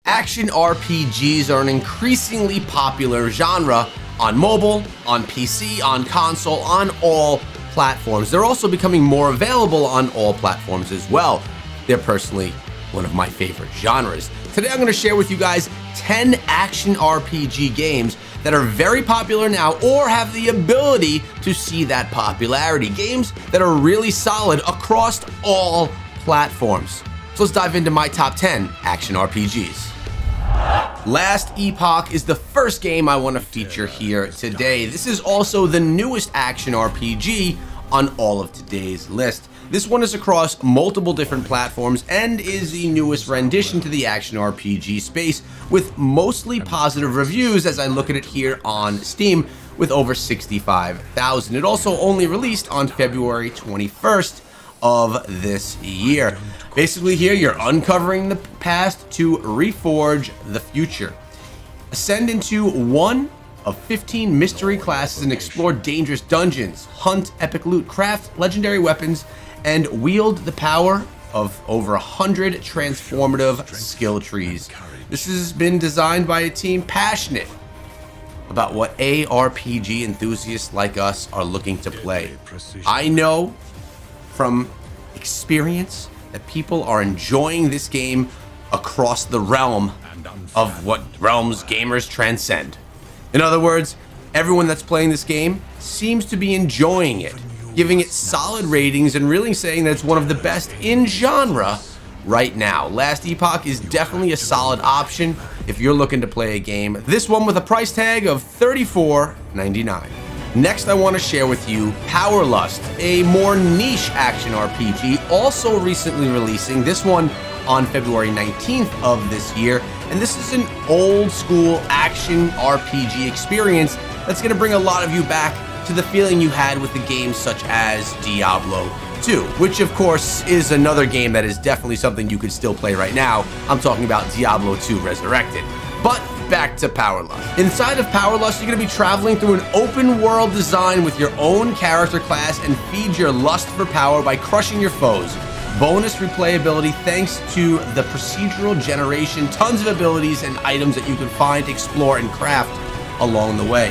Action RPGs are an increasingly popular genre on mobile, on PC, on console, on all platforms. They're also becoming more available on all platforms as well. They're personally one of my favorite genres. Today I'm going to share with you guys 10 action RPG games that are very popular now or have the ability to see that popularity. Games that are really solid across all platforms. So let's dive into my top 10 action RPGs. Last Epoch is the first game I want to feature here today. This is also the newest action RPG on all of today's list. This one is across multiple different platforms and is the newest rendition to the action RPG space with mostly positive reviews as I look at it here on Steam with over 65,000. It also only released on February 21st of this year. Basically here you're uncovering the past to reforge the future. Ascend into one of 15 mystery classes and explore dangerous dungeons, hunt epic loot, craft legendary weapons, and wield the power of over 100 transformative skill trees. This has been designed by a team passionate about what ARPG enthusiasts like us are looking to play. I know from experience that people are enjoying this game across the realm of what realms gamers transcend. In other words, everyone that's playing this game seems to be enjoying it, giving it solid ratings and really saying that it's one of the best in genre right now. Last Epoch is definitely a solid option if you're looking to play a game. This one with a price tag of $34.99. Next, I want to share with you Power Lust, a more niche action RPG, also recently releasing, this one on February 19th of this year. And this is an old school action RPG experience that's going to bring a lot of you back to the feeling you had with the games such as Diablo II, which of course is another game that is definitely something you could still play right now. I'm talking about Diablo II Resurrected. But back to Power Lust. Inside of Power Lust, you're going to be traveling through an open world design with your own character class and feed your lust for power by crushing your foes. Bonus replayability thanks to the procedural generation, tons of abilities and items that you can find, explore, and craft along the way.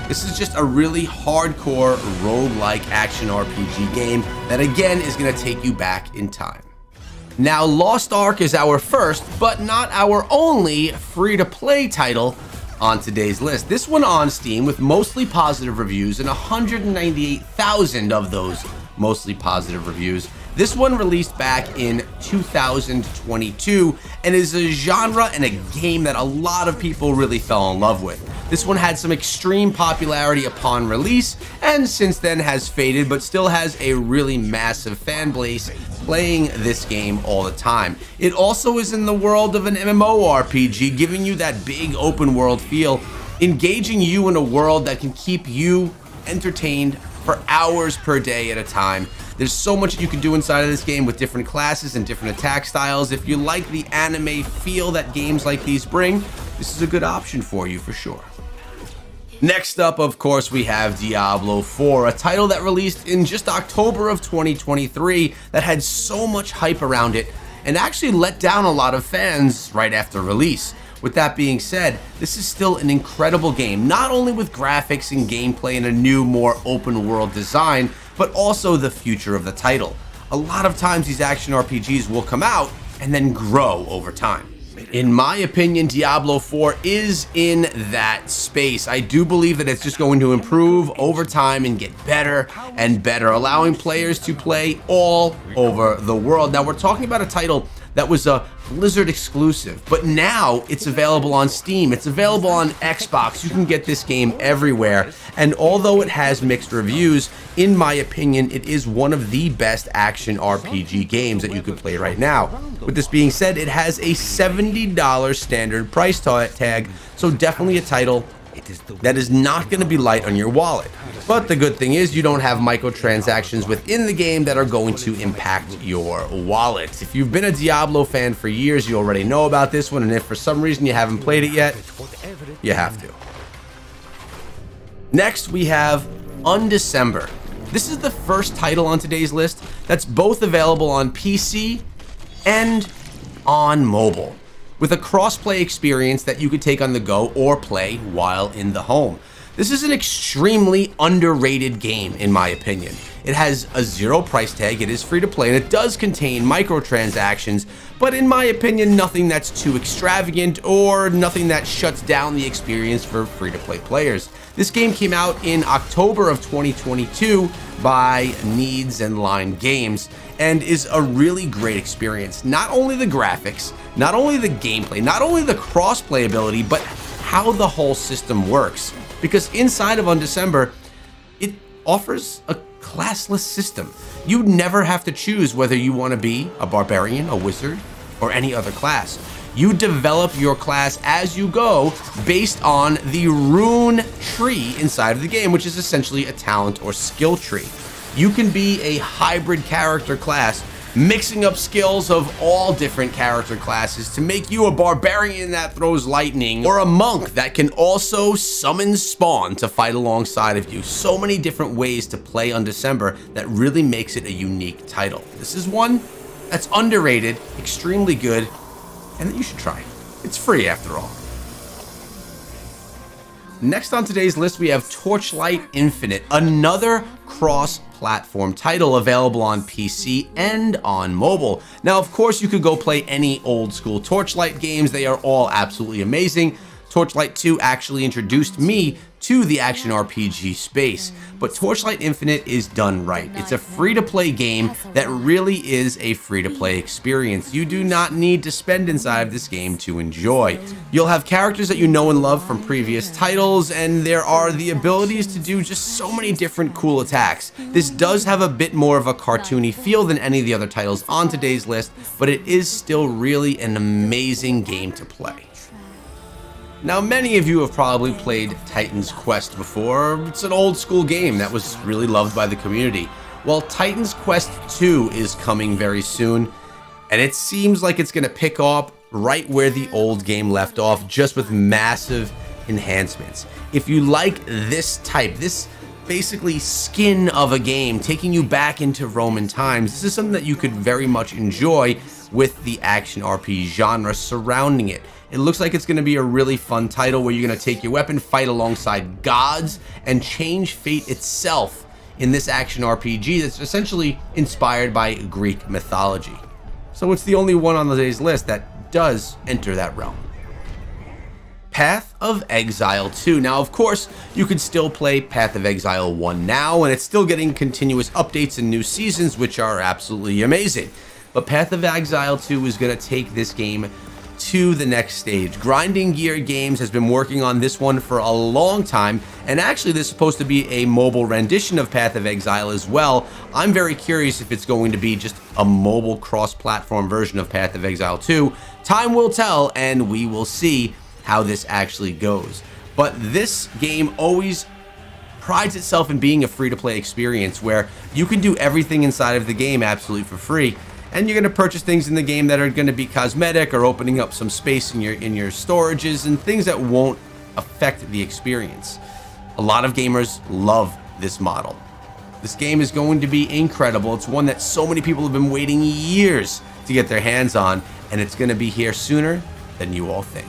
This is just a really hardcore roguelike action RPG game that again is going to take you back in time. Now, Lost Ark is our first, but not our only, free-to-play title on today's list. This one on Steam with mostly positive reviews and 198,000 of those mostly positive reviews. This one released back in 2022 and is a genre and a game that a lot of people really fell in love with. This one had some extreme popularity upon release and since then has faded, but still has a really massive fan base playing this game all the time. It also is in the world of an MMORPG, giving you that big open world feel, engaging you in a world that can keep you entertained for hours per day at a time. There's so much you can do inside of this game with different classes and different attack styles. If you like the anime feel that games like these bring, this is a good option for you for sure. Next up, of course, we have Diablo IV, a title that released in just October of 2023 that had so much hype around it and actually let down a lot of fans right after release. With that being said, this is still an incredible game, not only with graphics and gameplay and a new, more open world design, but also the future of the title. A lot of times these action RPGs will come out and then grow over time. In my opinion, Diablo IV is in that space. I do believe that it's just going to improve over time and get better and better, allowing players to play all over the world. Now, we're talking about a title that was a Blizzard exclusive, but now it's available on Steam. It's available on Xbox. You can get this game everywhere. And although it has mixed reviews, in my opinion, it is one of the best action RPG games that you could play right now. With this being said, it has a $70 standard price tag, so definitely a title that is not going to be light on your wallet. But the good thing is you don't have microtransactions within the game that are going to impact your wallet. If you've been a Diablo fan for years, you already know about this one, and if for some reason you haven't played it yet, you have to. Next, we have UND December. This is the first title on today's list that's both available on PC and on mobile. with a cross-play experience that you could take on the go or play while in the home. This is an extremely underrated game, in my opinion. It has a 0 price tag, it is free to play, and it does contain microtransactions, but in my opinion, nothing that's too extravagant or nothing that shuts down the experience for free-to-play players. This game came out in October of 2022 by Needs and Line Games, and is a really great experience. Not only the graphics, not only the gameplay, not only the cross-play ability, but how the whole system works. Because inside of UND December, it offers a classless system. You never have to choose whether you want to be a barbarian, a wizard, or any other class. You develop your class as you go based on the rune tree inside of the game, which is essentially a talent or skill tree. You can be a hybrid character class, mixing up skills of all different character classes to make you a barbarian that throws lightning, or a monk that can also summon spawn to fight alongside of you. So many different ways to play UND December that really makes it a unique title. This is one that's underrated, extremely good, and that you should try. It's free after all. Next on today's list, we have Torchlight Infinite, another cross-platform title available on PC and on mobile. Now, of course, you could go play any old school Torchlight games. They are all absolutely amazing. Torchlight 2 actually introduced me to the action RPG space, but Torchlight Infinite is done right. It's a free-to-play game that really is a free-to-play experience. You do not need to spend inside of this game to enjoy. You'll have characters that you know and love from previous titles, and there are the abilities to do just so many different cool attacks. This does have a bit more of a cartoony feel than any of the other titles on today's list, but it is still really an amazing game to play. Now, many of you have probably played Titan's Quest before. It's an old school game that was really loved by the community. Well, Titan's Quest 2 is coming very soon, and it seems like it's going to pick up right where the old game left off, just with massive enhancements. If you like this type, this basically skin of a game, taking you back into Roman times, this is something that you could very much enjoy with the action RPG genre surrounding it. It looks like it's going to be a really fun title where you're going to take your weapon, fight alongside gods, and change fate itself in this action RPG that's essentially inspired by Greek mythology. So it's the only one on today's list that does enter that realm. Path of Exile 2. Now, of course, you could still play Path of Exile 1 now, and it's still getting continuous updates and new seasons, which are absolutely amazing. But Path of Exile 2 is going to take this game to the next stage. Grinding Gear Games has been working on this one for a long time, and actually this is supposed to be a mobile rendition of Path of Exile as well. I'm very curious if it's going to be just a mobile cross-platform version of Path of Exile 2. Time will tell, and we will see how this actually goes. But this game always prides itself in being a free-to-play experience where you can do everything inside of the game absolutely for free. And you're going to purchase things in the game that are going to be cosmetic or opening up some space in your storages and things that won't affect the experience. A lot of gamers love this model. This game is going to be incredible. It's one that so many people have been waiting years to get their hands on, and it's going to be here sooner than you all think.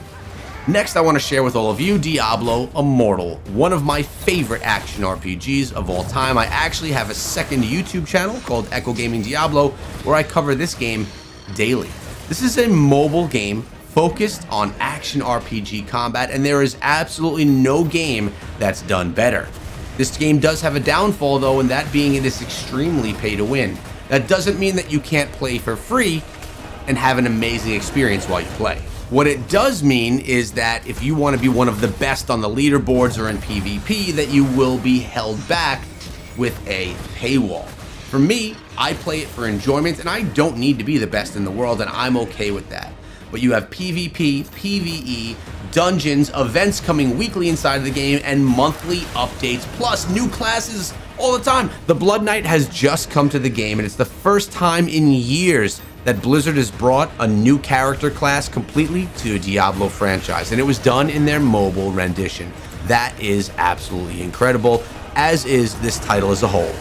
Next, I want to share with all of you Diablo Immortal, one of my favorite action RPGs of all time. I actually have a second YouTube channel called Echo Gaming Diablo where I cover this game daily. This is a mobile game focused on action RPG combat, and there is absolutely no game that's done better. This game does have a downfall though, and that being it is extremely pay to win. That doesn't mean that you can't play for free and have an amazing experience while you play. What it does mean is that if you want to be one of the best on the leaderboards or in PvP, that you will be held back with a paywall. For me, I play it for enjoyment, and I don't need to be the best in the world, and I'm okay with that. But you have PvP, PvE, dungeons, events coming weekly inside of the game, and monthly updates, plus new classes all the time. The Blood Knight has just come to the game, and it's the first time in years that Blizzard has brought a new character class completely to a Diablo franchise, and it was done in their mobile rendition. That is absolutely incredible, as is this title as a whole.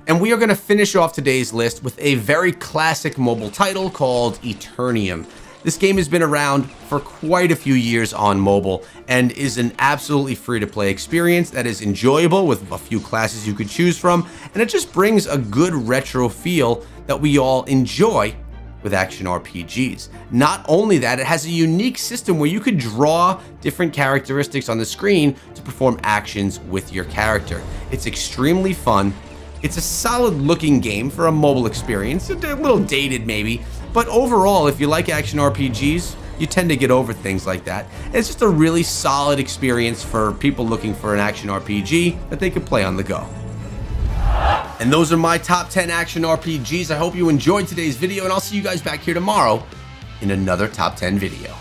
And we are going to finish off today's list with a very classic mobile title called Eternium. This game has been around for quite a few years on mobile and is an absolutely free-to-play experience that is enjoyable with a few classes you could choose from, and it just brings a good retro feel that we all enjoy with action RPGs. Not only that, it has a unique system where you could draw different characteristics on the screen to perform actions with your character. It's extremely fun. It's a solid looking game for a mobile experience, a little dated maybe, but overall, if you like action RPGs, you tend to get over things like that. It's just a really solid experience for people looking for an action RPG that they can play on the go. And those are my top 10 action RPGs. I hope you enjoyed today's video, and I'll see you guys back here tomorrow in another top 10 video.